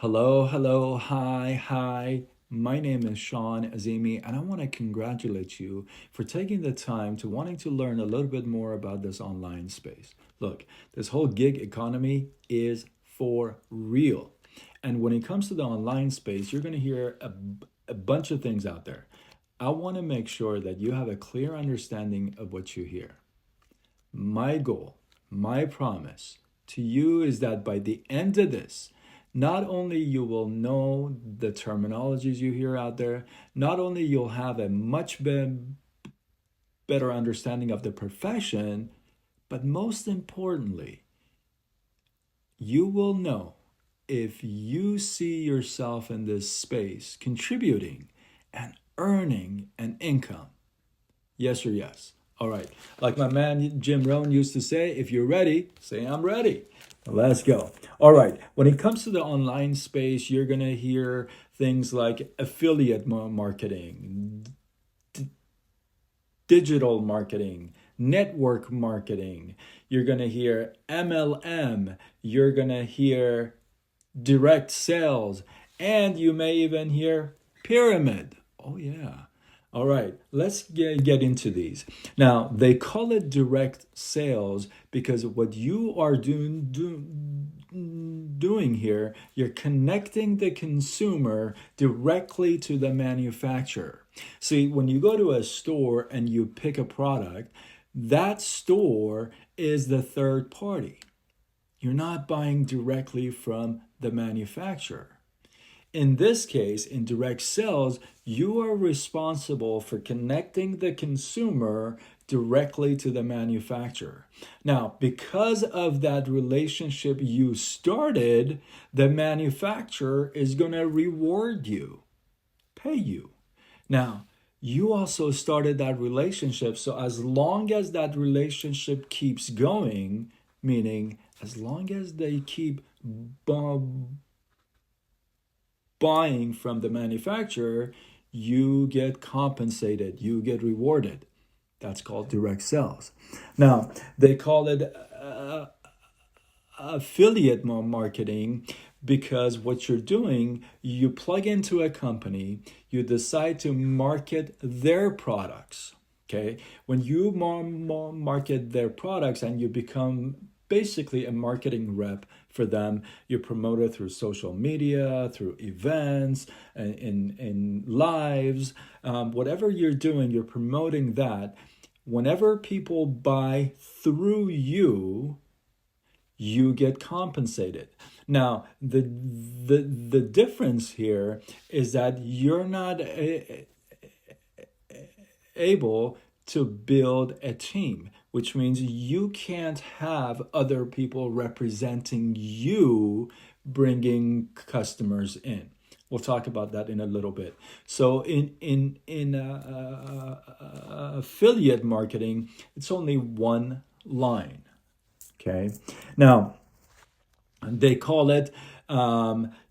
Hello, hello, hi, hi. My name is Sean Azimi, and I want to congratulate you for taking the time to wanting to learn a little bit more about this online space. Look, this whole gig economy is for real. And when it comes to the online space, you're going to hear a bunch of things out there. I want to make sure that you have a clear understanding of what you hear. My goal, my promise to you is that by the end of this, not only you will know the terminologies you hear out there, not only you'll have a better understanding of the profession, but most importantly, you will know if you see yourself in this space contributing and earning an income. Yes or yes? All right. Like my man Jim Rohn used to say, if you're ready, say I'm ready. Let's go. All right. When it comes to the online space, you're going to hear things like affiliate marketing, digital marketing, network marketing. You're going to hear MLM. You're going to hear direct sales. And you may even hear pyramid. Oh, yeah. All right, let's get into these. Now, they call it direct sales because what you are doing here, you're connecting the consumer directly to the manufacturer. See, when you go to a store and you pick a product, that store is the third party. You're not buying directly from the manufacturer. In this case, in direct sales, you are responsible for connecting the consumer directly to the manufacturer. Now, because of that relationship you started, the manufacturer is going to reward you, pay you. Now, you also started that relationship, so as long as that relationship keeps going, meaning as long as they keep buying from the manufacturer, you get compensated, you get rewarded. That's called direct sales. Now, they call it affiliate marketing because what you're doing, you plug into a company, you decide to market their products. Okay, when you market their products and you become basically a marketing rep for them, you promote it through social media, through events, in lives, whatever you're doing, you're promoting that. Whenever people buy through you, you get compensated. Now, the difference here is that you're not able to build a team, which means you can't have other people representing you bringing customers in. We'll talk about that in a little bit. So in affiliate marketing, it's only one line. Okay. Now, they call it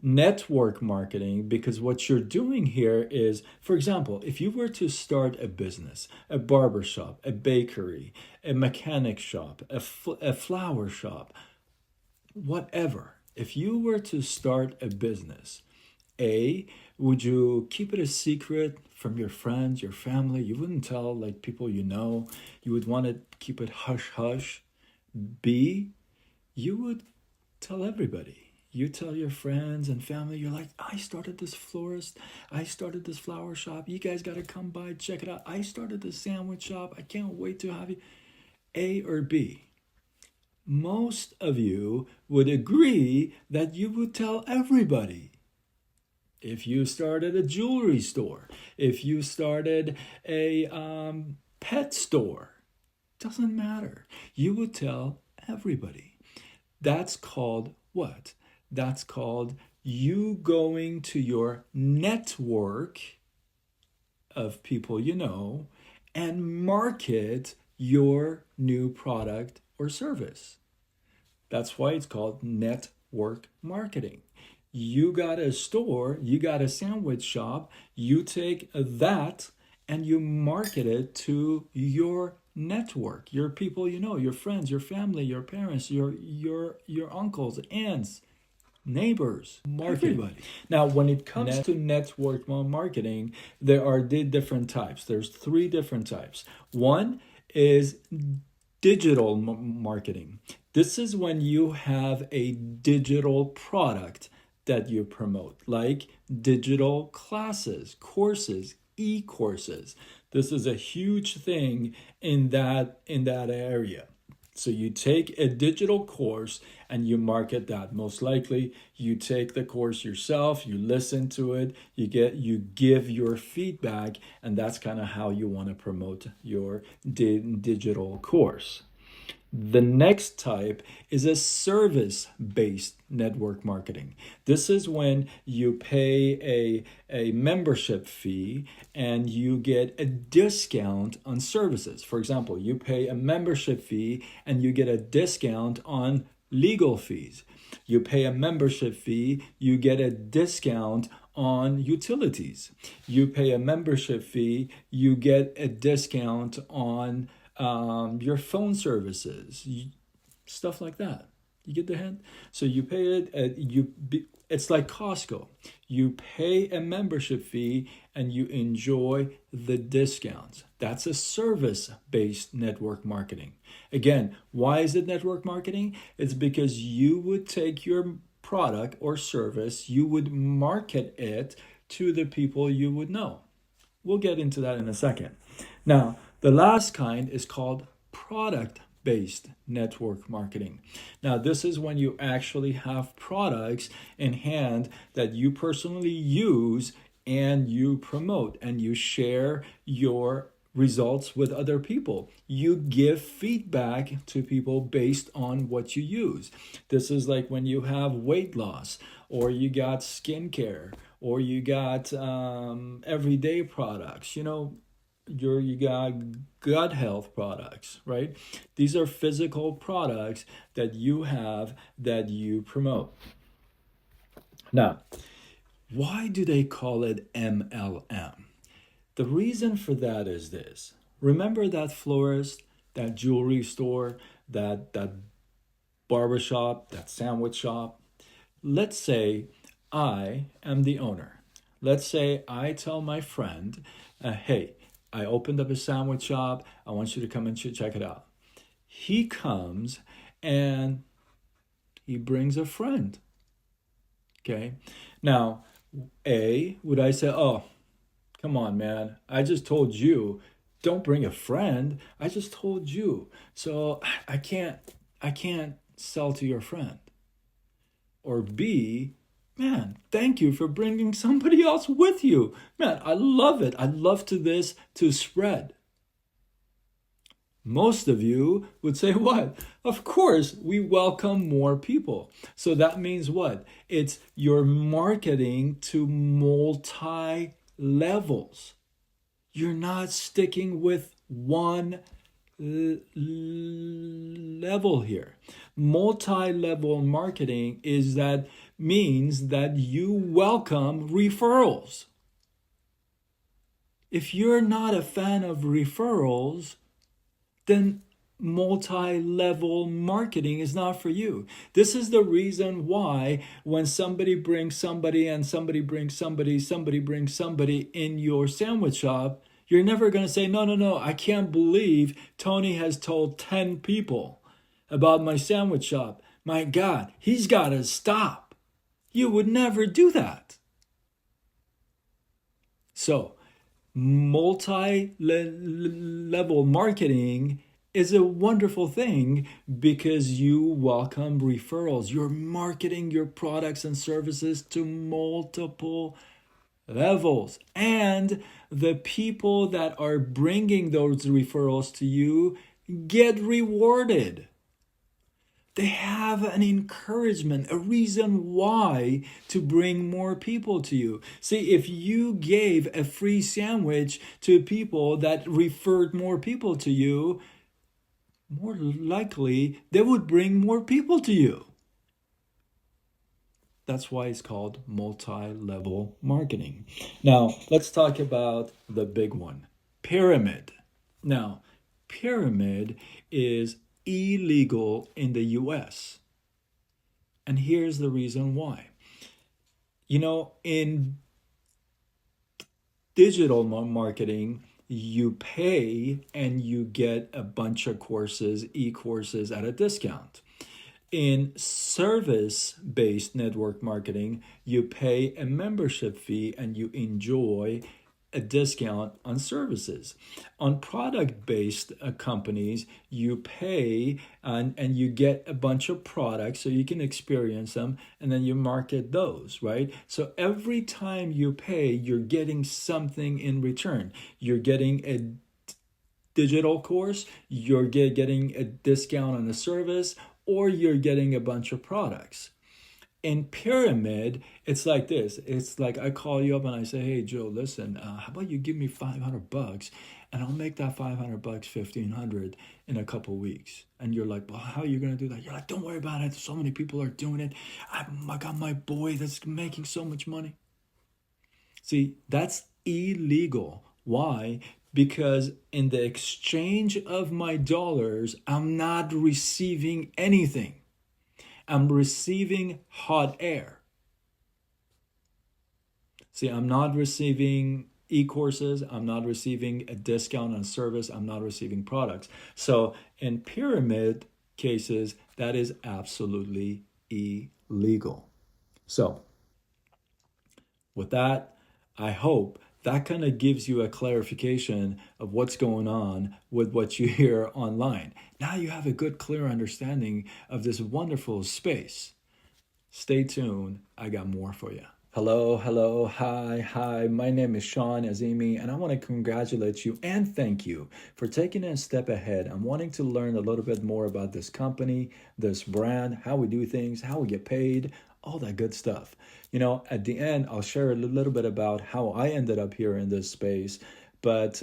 network marketing because what you're doing here is, for example, if you were to start a business, a barber shop, a bakery, a mechanic shop, a flower shop, whatever, if you were to start a business, A, would you keep it a secret from your friends, your family? You wouldn't tell like people you know. You would want to keep it hush hush. B, you would tell everybody. You tell your friends and family, you're like, I started this florist, I started this flower shop. You guys got to come by, check it out. I started this sandwich shop. I can't wait to have you. A or B? Most of you would agree that you would tell everybody. If you started a jewelry store, if you started a pet store, doesn't matter. You would tell everybody. That's called what? That's called you going to your network of people you know and market your new product or service. That's why it's called network marketing. You got a store, you got a sandwich shop, you take that and you market it to your network, your people you know, your friends, your family, your parents, your uncles, aunts, neighbors, everybody. Now, when it comes to network marketing, there are different types. There's three different types. One is digital marketing. This is when you have a digital product that you promote, like digital classes, courses, e-courses. This is a huge thing in that area. So you take a digital course and you market that. Most likely you take the course yourself, you listen to it, you give your feedback, and that's kind of how you want to promote your digital course. The next type is a service-based network marketing. This is when you pay a membership fee and you get a discount on services. For example, you pay a membership fee and you get a discount on legal fees. You pay a membership fee, you get a discount on utilities. You pay a membership fee, you get a discount on your phone services, stuff like that. You get the hint? So you pay it, it's like Costco. You pay a membership fee and you enjoy the discounts. That's a service-based network marketing. Again, why is it network marketing? It's because you would take your product or service, you would market it to the people you would know. We'll get into that in a second. Now, the last kind is called product-based network marketing. Now, this is when you actually have products in hand that you personally use and you promote and you share your results with other people. You give feedback to people based on what you use. This is like when you have weight loss, or you got skincare, or you got everyday products, you got gut health products, right? These are physical products that you have that you promote. Now, why do they call it MLM? The reason for that is this. Remember that florist, that jewelry store, that barbershop, that sandwich shop? Let's say I am the owner. Let's say I tell my friend, hey, I opened up a sandwich shop. I want you to come and check it out. He comes and he brings a friend. Okay. Now, would I say, oh, come on, man. I just told you, don't bring a friend. I just told you. So I can't sell to your friend. Or B, man, thank you for bringing somebody else with you. Man, I love it. I love this to spread. Most of you would say what? Of course, we welcome more people. So that means what? It's your marketing to multi-levels. You're not sticking with one level here. Multi-level marketing means that you welcome referrals. If you're not a fan of referrals, then multi-level marketing is not for you. This is the reason why when somebody brings somebody and somebody brings somebody brings somebody in your sandwich shop, you're never going to say, no, I can't believe Tony has told 10 people about my sandwich shop. My God, he's got to stop. You would never do that. So, multi-level marketing is a wonderful thing because you welcome referrals. You're marketing your products and services to multiple levels. And the people that are bringing those referrals to you get rewarded. They have an encouragement, a reason why to bring more people to you. See, if you gave a free sandwich to people that referred more people to you, more likely they would bring more people to you. That's why it's called multi-level marketing. Now, let's talk about the big one, pyramid. Now, pyramid is illegal in the US. And here's the reason why. In digital marketing, you pay and you get a bunch of courses, e-courses at a discount. In service-based network marketing, you pay a membership fee and you enjoy a discount on services. On product-based companies, you pay and you get a bunch of products so you can experience them, and then you market those, right? So every time you pay, you're getting something in return. You're getting a digital course, you're getting a discount on a service, or you're getting a bunch of products. In pyramid, it's like this. It's like I call you up and I say, "Hey Joe, listen, how about you give me $500 and I'll make that $500 $1,500 in a couple weeks." And you're like, "Well, how are you gonna do that?" You're like, "Don't worry about it. So many people are doing it. I got my boy that's making so much money." See, that's illegal. Why? Because in the exchange of my dollars, I'm not receiving anything. I'm receiving hot air. See, I'm not receiving e-courses. I'm not receiving a discount on service. I'm not receiving products. So in pyramid cases, that is absolutely illegal. So with that, I hope that kind of gives you a clarification of what's going on with what you hear online. Now you have a good, clear understanding of this wonderful space. Stay tuned. I got more for you. Hello, hello, hi. My name is Sean Azimi, and I want to congratulate you and thank you for taking a step ahead. I'm wanting to learn a little bit more about this company, this brand, how we do things, how we get paid, all that good stuff. At the end, I'll share a little bit about how I ended up here in this space. But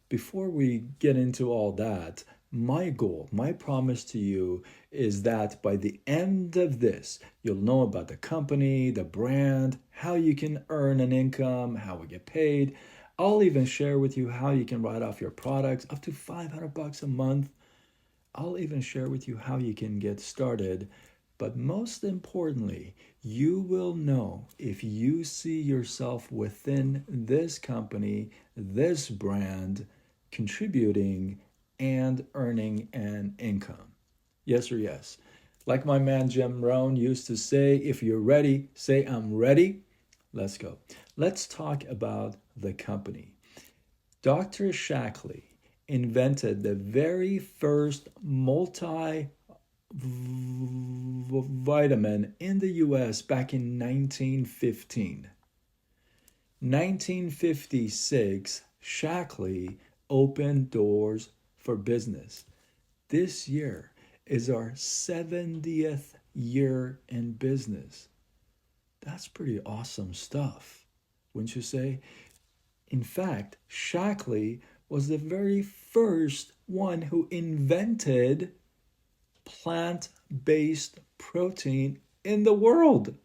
before we get into all that, my goal, my promise to you is that by the end of this, you'll know about the company, the brand, how you can earn an income, how we get paid. I'll even share with you how you can write off your products up to $500 a month. I'll even share with you how you can get started. But most importantly, you will know if you see yourself within this company, this brand, contributing and earning an income. Yes or yes? Like my man Jim Rohn used to say, if you're ready, say I'm ready. Let's go. Let's talk about the company. Dr. Shaklee invented the very first multivitamin in the US back in 1915. 1956, Shaklee opened doors for business. This year is our 70th year in business. That's pretty awesome stuff, wouldn't you say? In fact, Shaklee was the very first one who invented plant-based protein in the world.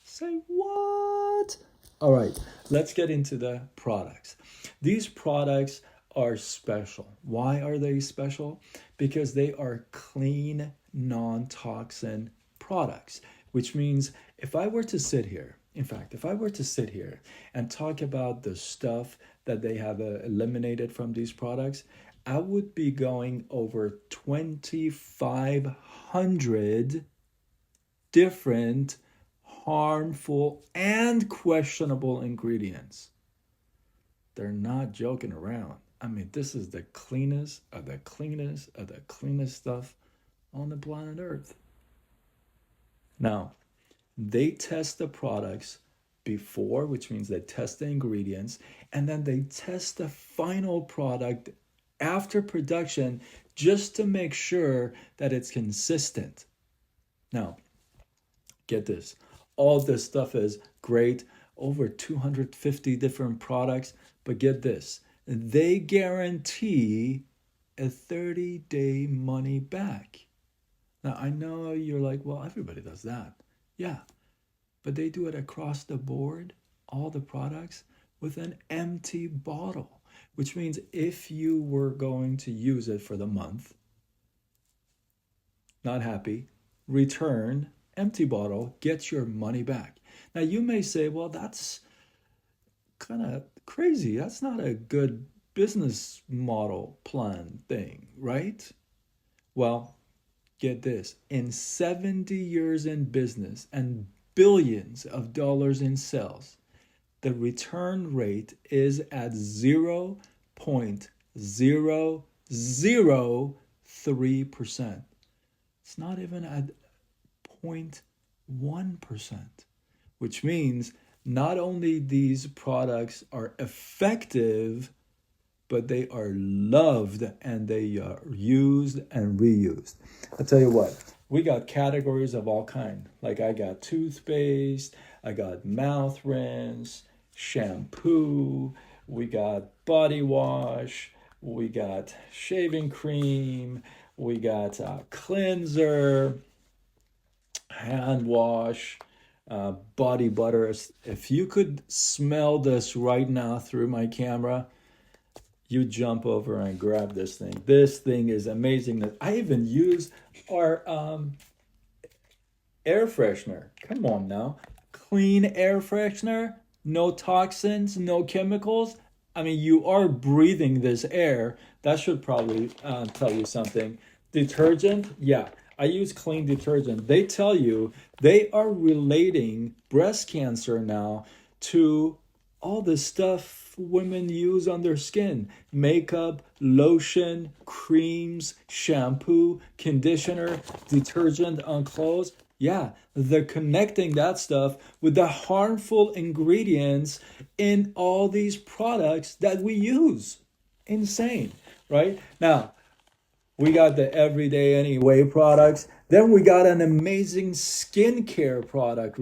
Say what? All right, let's get into the products. These products are special. Why are they special? Because they are clean, non-toxin products, which means if I were to sit here and talk about the stuff that they have eliminated from these products, I would be going over 2,500 different harmful and questionable ingredients. They're not joking around. I mean, this is the cleanest of the cleanest of the cleanest stuff on the planet Earth. Now, they test the products before, which means they test the ingredients, and then they test the final product after production just to make sure that it's consistent. Now, get this. All this stuff is great, over 250 different products, but get this. They guarantee a 30-day money back. Now, I know you're like, well, everybody does that. Yeah, but they do it across the board, all the products, with an empty bottle, which means if you were going to use it for the month, not happy, return, empty bottle, get your money back. Now you may say, well, that's kind of crazy. That's not a good business model plan thing, right? Well, get this, in 70 years in business and billions of dollars in sales, the return rate is at 0.003%. It's not even at 0.1%, which means not only these products are effective, but they are loved and they are used and reused. I'll tell you what, we got categories of all kind. Like I got toothpaste, I got mouth rinse, shampoo, we got body wash, we got shaving cream, we got cleanser, hand wash, body butter. If you could smell this right now through my camera, you jump over and grab this thing. This thing is amazing. I even use our air freshener. Come on now. Clean air freshener, no toxins, no chemicals. I mean, you are breathing this air. That should probably tell you something. Detergent, yeah. I use clean detergent. They tell you they are relating breast cancer now to all the stuff women use on their skin: makeup, lotion, creams, shampoo, conditioner, detergent on clothes. Yeah, they're connecting that stuff with the harmful ingredients in all these products that we use. Insane, right? Now, we got the everyday anyway products. Then we got an amazing skincare product,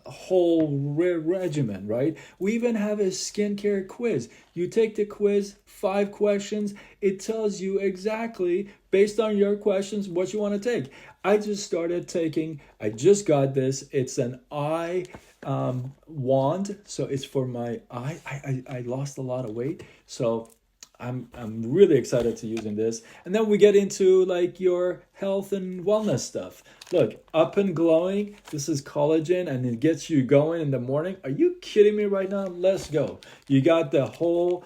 whole regimen, right? We even have a skincare quiz. You take the quiz, 5 questions. It tells you exactly, based on your questions, what you want to take. I just got this. It's an eye wand. So it's for my eye. I lost a lot of weight. So I'm really excited to using this. And then we get into like your health and wellness stuff. Look, Up and Glowing. This is collagen and it gets you going in the morning. Are you kidding me right now? Let's go. You got the whole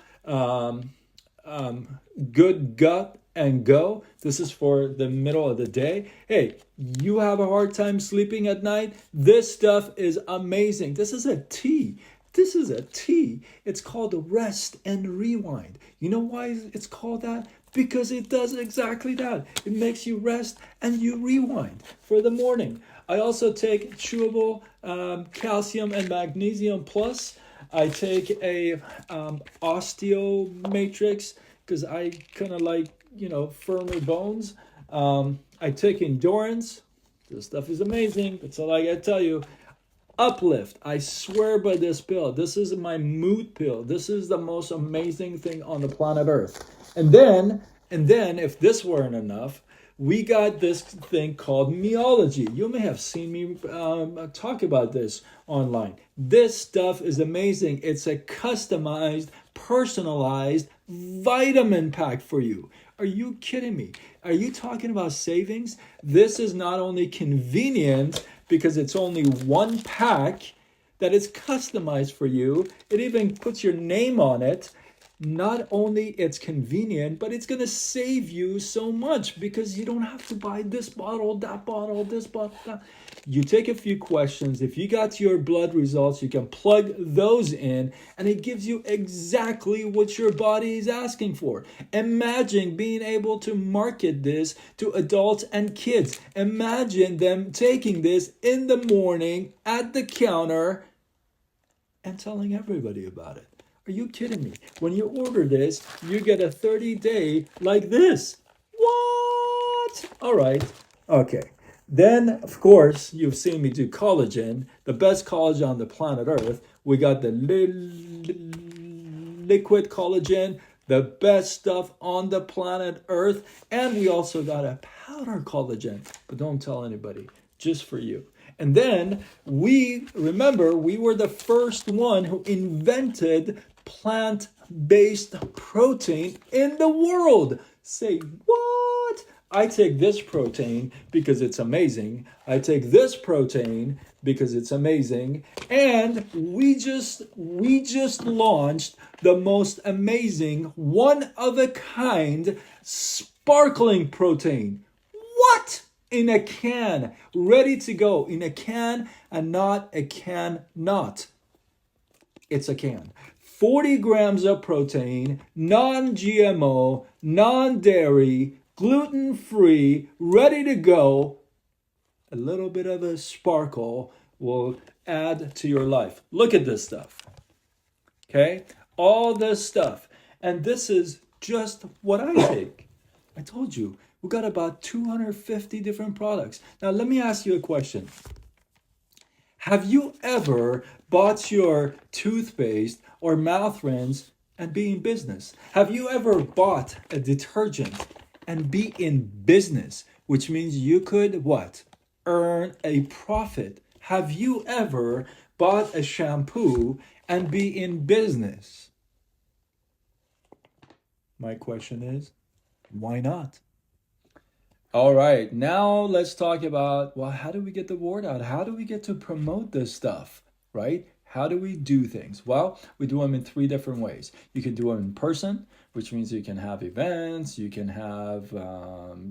Good Gut and Go. This is for the middle of the day. Hey, you have a hard time sleeping at night? This stuff is amazing. This is a tea. This is a tea. It's called Rest and Rewind. You know why it's called that? Because it does exactly that. It makes you rest and you rewind for the morning. I also take chewable calcium and magnesium plus. I take a osteo matrix because I kind of like, firmer bones. I take endurance. This stuff is amazing. That's all I gotta tell you. Uplift. I swear by this pill. This is my mood pill. This is the most amazing thing on the planet Earth. And then, if this weren't enough, we got this thing called Meology. You may have seen me talk about this online. This stuff is amazing. It's a customized, personalized vitamin pack for you. Are you kidding me? Are you talking about savings? This is not only convenient because it's only one pack that is customized for you. It even puts your name on it. Not only it's convenient, but it's going to save you so much because you don't have to buy this bottle, that bottle, this bottle, that. You take a few questions. If you got your blood results, you can plug those in and it gives you exactly what your body is asking for. Imagine being able to market this to adults and kids. Imagine them taking this in the morning at the counter and telling everybody about it. Are you kidding me? When you order this, you get a 30-day like this. What? All right. Okay. Then, of course, you've seen me do collagen, the best collagen on the planet Earth. We got the liquid collagen, the best stuff on the planet Earth. And we also got a powder collagen. But don't tell anybody, just for you. And then we were the first one who invented plant-based protein in the world. Say what? I take this protein because it's amazing. I take this protein because it's amazing. And we just launched the most amazing, one of a kind, sparkling protein. What? In a can, ready to go, in a can, and not a can not. It's a can. 40 grams of protein, non-GMO, non-dairy, gluten-free, ready to go. A little bit of a sparkle will add to your life. Look at this stuff. Okay? All this stuff. And this is just what I take. I told you, we got about 250 different products. Now, let me ask you a question. Have you ever bought your toothpaste or mouth rinse and be in business? Have you ever bought a detergent and be in business, which means you could what? Earn a profit. Have you ever bought a shampoo and be in business? My question is, why not? All right, now let's talk about, well, how do we get the word out? How do we get to promote this stuff, right? How do we do things? Well, we do them in 3 different ways. You can do them in person, which means you can have events, you can have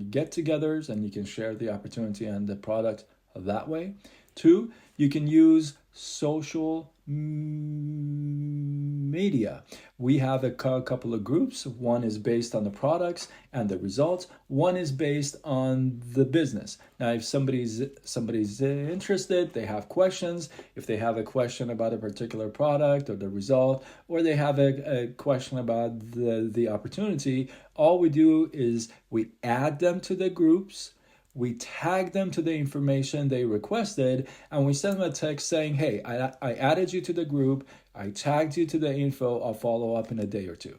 get-togethers, and you can share the opportunity and the product that way. 2, you can use social media. We have a couple of groups. One is based on the products and the results. One is based on the business. Now, if somebody's interested, they have questions. If they have a question about a particular product or the result, or they have a question about the opportunity, all we do is we add them to the groups. We tag them to the information they requested, and we send them a text saying, hey, I added you to the group, I tagged you to the info, I'll follow up in a day or 2.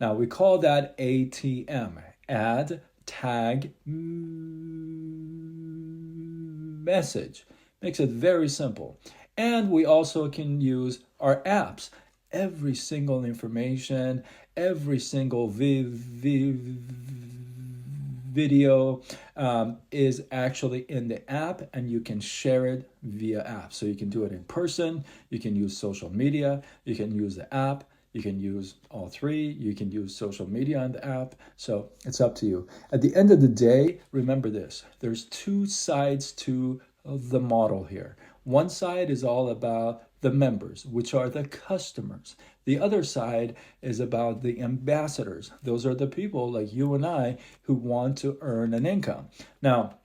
Now, we call that ATM, add, tag, message. Makes it very simple. And we also can use our apps. Every single information, every single video is actually in the app, and you can share it via app. So you can do it in person, you can use social media, you can use the app, you can use all 3, you can use social media on the app. So it's up to you. At the end of the day, remember this, there's 2 sides to the model here. One side is all about the members, which are the customers. The other side is about the ambassadors. Those are the people like you and I who want to earn an income. Now,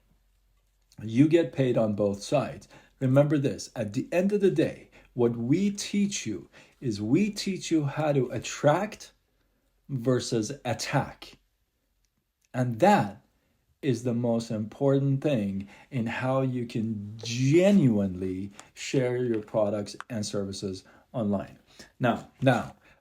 you get paid on both sides. Remember this, at the end of the day, what we teach you is we teach you how to attract versus attack. And that is the most important thing in how you can genuinely share your products and services online. Now,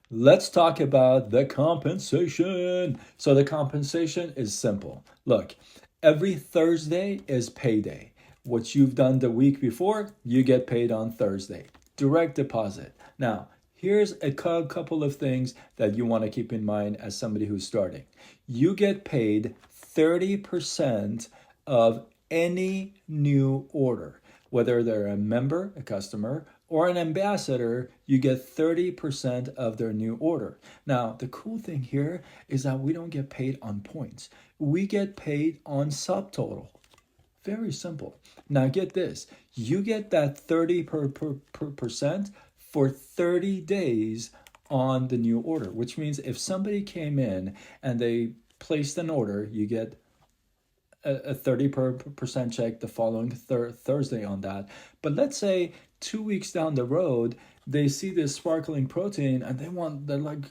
let's talk about the compensation. So the compensation is simple. Look, every Thursday is payday. What you've done the week before, you get paid on Thursday. Direct deposit. Now, here's a couple of things that you want to keep in mind as somebody who's starting. You get paid 30% of any new order. Whether they're a member, a customer, or an ambassador, you get 30% of their new order. Now, the cool thing here is that we don't get paid on points. We get paid on subtotal. Very simple. Now get this, you get that 30% for 30 days on the new order, which means if somebody came in and they placed an order, you get a 30% check the following Thursday on that. But let's say 2 weeks down the road, they see this sparkling protein and they're like,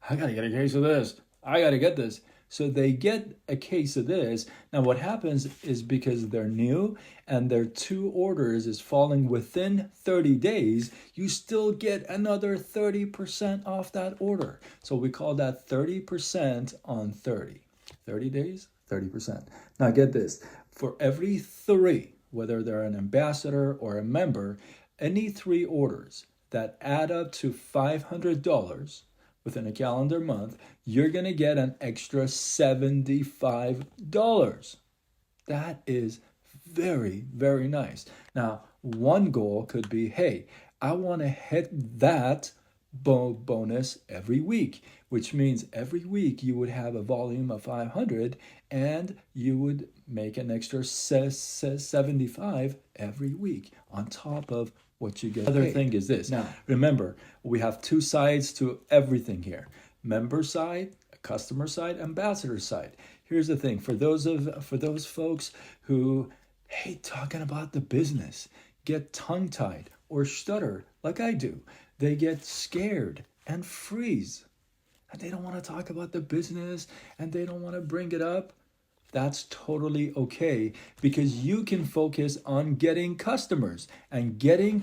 I gotta get a case of this. I gotta get this. So they get a case of this. Now what happens is because they're new and their 2 orders is falling within 30 days, you still get another 30% off that order. So we call that 30% on 30. 30 days, 30%. Now get this, for every 3, whether they're an ambassador or a member, any 3 orders that add up to $500, within a calendar month, you're going to get an extra $75. That is very, very nice. Now, one goal could be, hey, I want to hit that bonus every week, which means every week you would have a volume of 500 and you would make an extra 75 every week on top of what you get. The other thing is this. Now, remember, we have two sides to everything here. Member side, customer side, ambassador side. Here's the thing. For those folks who hate talking about the business, get tongue-tied or stutter like I do, they get scared and freeze. And they don't want to talk about the business and they don't want to bring it up. That's totally okay, because you can focus on getting customers, and getting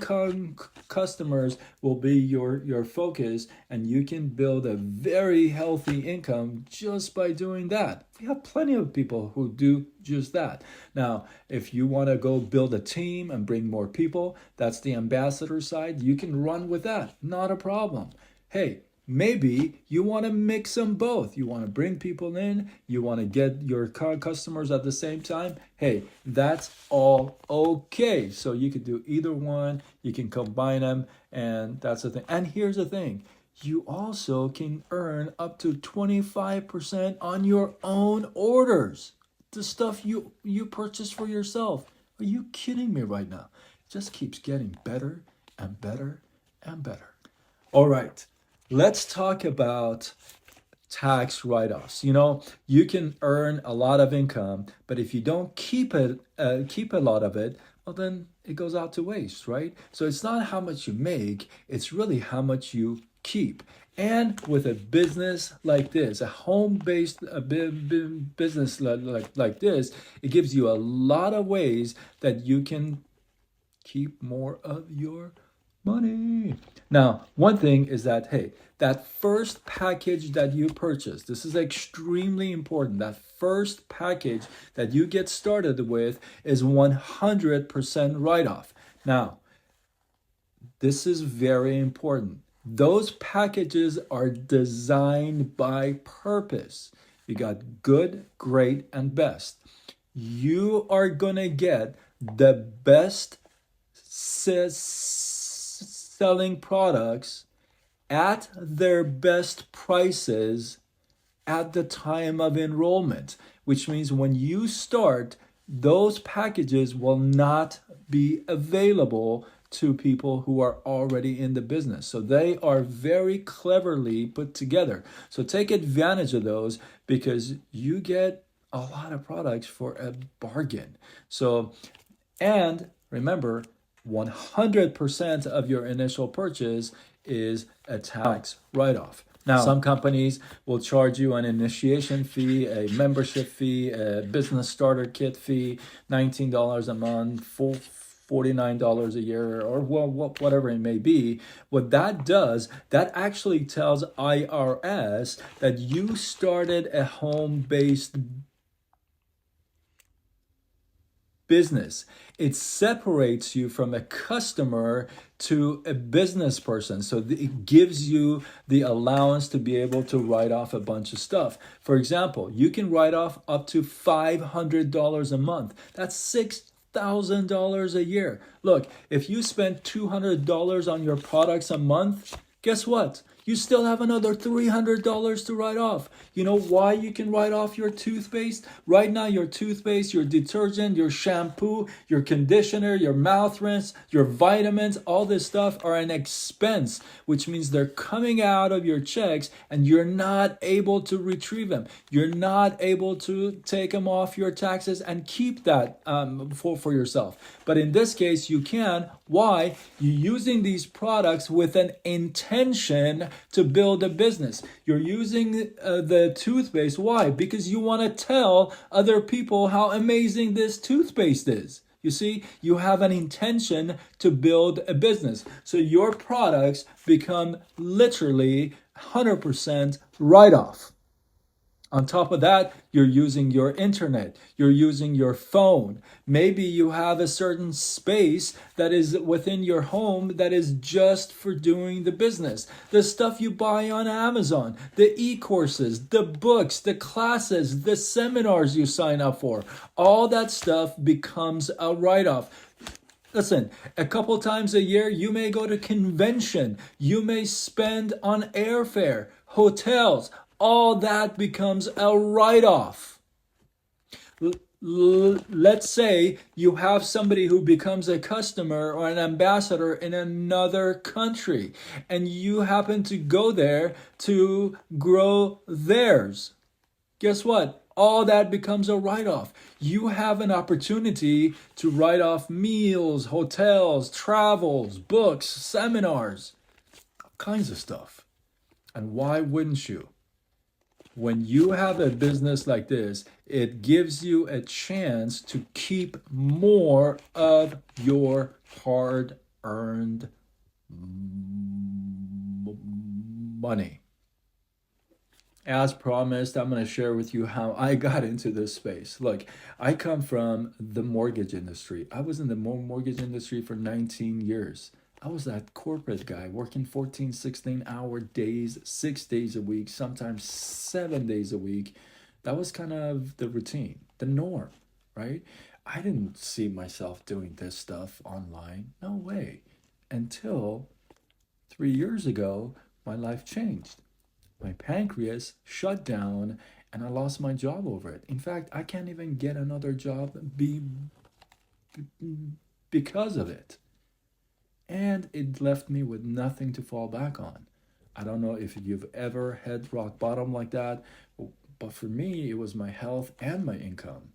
customers will be your focus, and you can build a very healthy income just by doing that. We have plenty of people who do just that. Now, if you want to go build a team and bring more people, that's the ambassador side. You can run with that. Not a problem. Hey, maybe you want to mix them both. You want to bring people in, you want to get your customers at the same time. Hey, that's all okay. So you could do either one, you can combine them, and that's the thing. And here's the thing. You also can earn up to 25% on your own orders. The stuff you purchase for yourself. Are you kidding me right now? It just keeps getting better and better and better. All right. Let's talk about tax write-offs. You can earn a lot of income, but if you don't keep a lot of it, well, then it goes out to waste, right? So it's not how much you make, it's really how much you keep. And with a business like this, a home-based business like this, it gives you a lot of ways that you can keep more of your money. Now, one thing is that, hey, that first package that you purchase, this is extremely important. That first package that you get started with is 100% write-off. Now, this is very important. Those packages are designed by purpose. You got good, great, and best. You are going to get the best selling products at their best prices at the time of enrollment, which means when you start, those packages will not be available to people who are already in the business. So they are very cleverly put together. So take advantage of those, because you get a lot of products for a bargain. So, and remember, 100% of your initial purchase is a tax write-off. Now, some companies will charge you an initiation fee, a membership fee, a business starter kit fee, $19 a month, $49 a year, or whatever it may be. What that does, that actually tells IRS that you started a home-based business. It separates you from a customer to a business person. So it gives you the allowance to be able to write off a bunch of stuff. For example, you can write off up to $500 a month. That's $6,000 a year. Look, if you spend $200 on your products a month, guess what? You still have another $300 to write off. You know why you can write off your toothpaste? Right now, your toothpaste, your detergent, your shampoo, your conditioner, your mouth rinse, your vitamins, all this stuff are an expense, which means they're coming out of your checks and you're not able to retrieve them. You're not able to take them off your taxes and keep that for yourself. But in this case, you can. Why? You're using these products with an intention to build a business. You're using the toothpaste. Why? Because you want to tell other people how amazing this toothpaste is. You see, you have an intention to build a business. So your products become literally 100% write-off. On top of that, you're using your internet, you're using your phone. Maybe you have a certain space that is within your home that is just for doing the business. The stuff you buy on Amazon, the e courses, the books, the classes, the seminars you sign up for, all that stuff becomes a write off. Listen, a couple times a year, you may go to convention. You may spend on airfare, hotels. All that becomes a write-off. Let's say you have somebody who becomes a customer or an ambassador in another country, and you happen to go there to grow theirs. Guess what? All that becomes a write off. You have an opportunity to write off meals, hotels, travels, books, seminars, all kinds of stuff. And why wouldn't you? When you have a business like this, it gives you a chance to keep more of your hard earned money. As promised, I'm going to share with you how I got into this space. Look, I come from the mortgage industry. I was in the mortgage industry for 19 years. I was that corporate guy working 14, 16-hour days, 6 days a week, sometimes 7 days a week. That was kind of the routine, the norm, right? I didn't see myself doing this stuff online. No way. Until 3 years ago, my life changed. My pancreas shut down and I lost my job over it. In fact, I can't even get another job because of it. And it left me with nothing to fall back on. I don't know if you've ever hit rock bottom like that, but for me, it was my health and my income.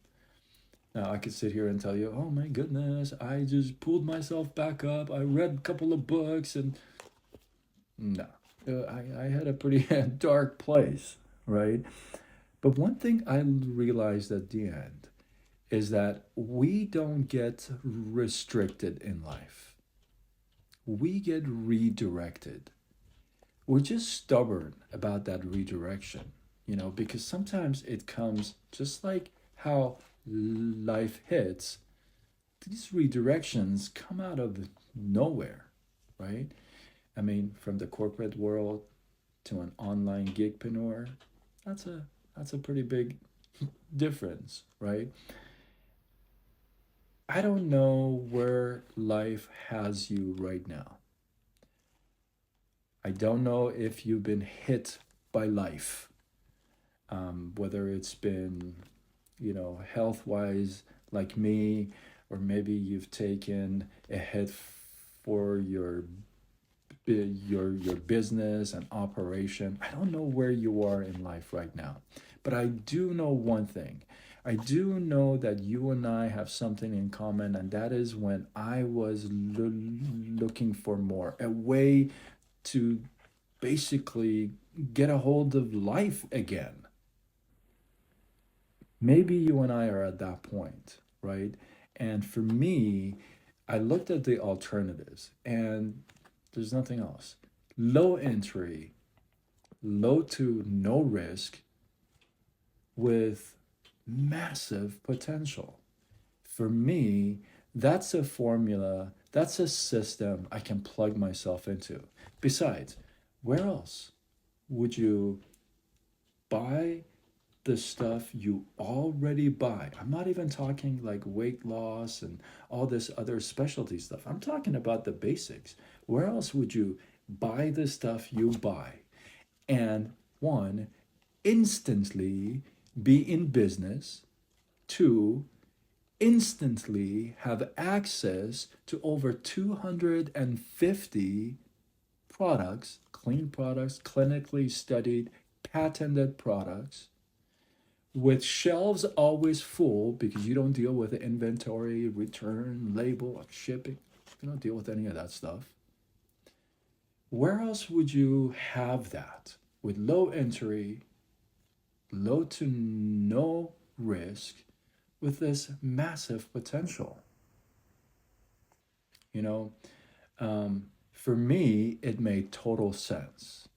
Now, I could sit here and tell you, oh my goodness, I just pulled myself back up. I read a couple of books and no, I had a pretty dark place, right? But one thing I realized at the end is that we don't get restricted in life, we get redirected. We're just stubborn about that redirection, because sometimes it comes just like how life hits. These redirections come out of nowhere, right? I mean, from the corporate world to an online gigpreneur, that's a that's a pretty big difference, right? I don't know where life has you right now. I don't know if you've been hit by life, whether it's been, health wise, like me, or maybe you've taken a hit for your business and operation. I don't know where you are in life right now, but I do know one thing. I do know that you and I have something in common, and that is when I was looking for more, a way to basically get a hold of life again. Maybe you and I are at that point, right? And for me, I looked at the alternatives, and there's nothing else. Low entry, low to no risk with massive potential. For me, that's a formula, that's a system I can plug myself into. Besides, where else would you buy the stuff you already buy? I'm not even talking like weight loss and all this other specialty stuff. I'm talking about the basics. Where else would you buy the stuff you buy and one, instantly be in business, two, instantly have access to over 250 products, clean products, clinically studied, patented products, with shelves always full because you don't deal with inventory, return, label, shipping. You don't deal with any of that stuff. Where else would you have that with low entry, low to no risk, with this massive potential? You know, for me, it made total sense.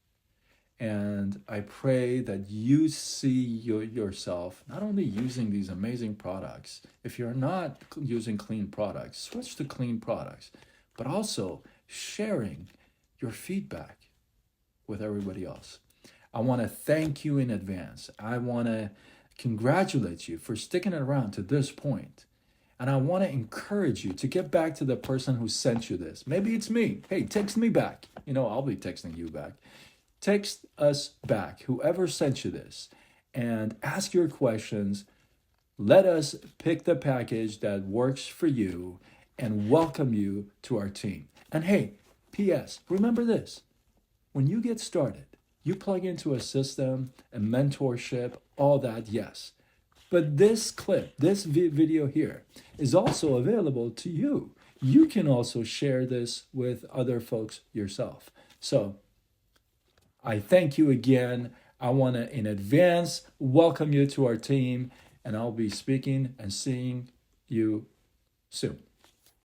And I pray that you see yourself not only using these amazing products, if you're not using clean products, switch to clean products, but also sharing your feedback with everybody else. I want to thank you in advance. I want to congratulate you for sticking around to this point. And I want to encourage you to get back to the person who sent you this. Maybe it's me. Hey, text me back. I'll be texting you back. Text us back, whoever sent you this, and ask your questions. Let us pick the package that works for you and welcome you to our team. And hey, P.S., remember this. When you get started, you plug into a system, a mentorship, all that, yes. But this clip, this video here, is also available to you. You can also share this with other folks yourself. So I thank you again. I want to, in advance, welcome you to our team, and I'll be speaking and seeing you soon.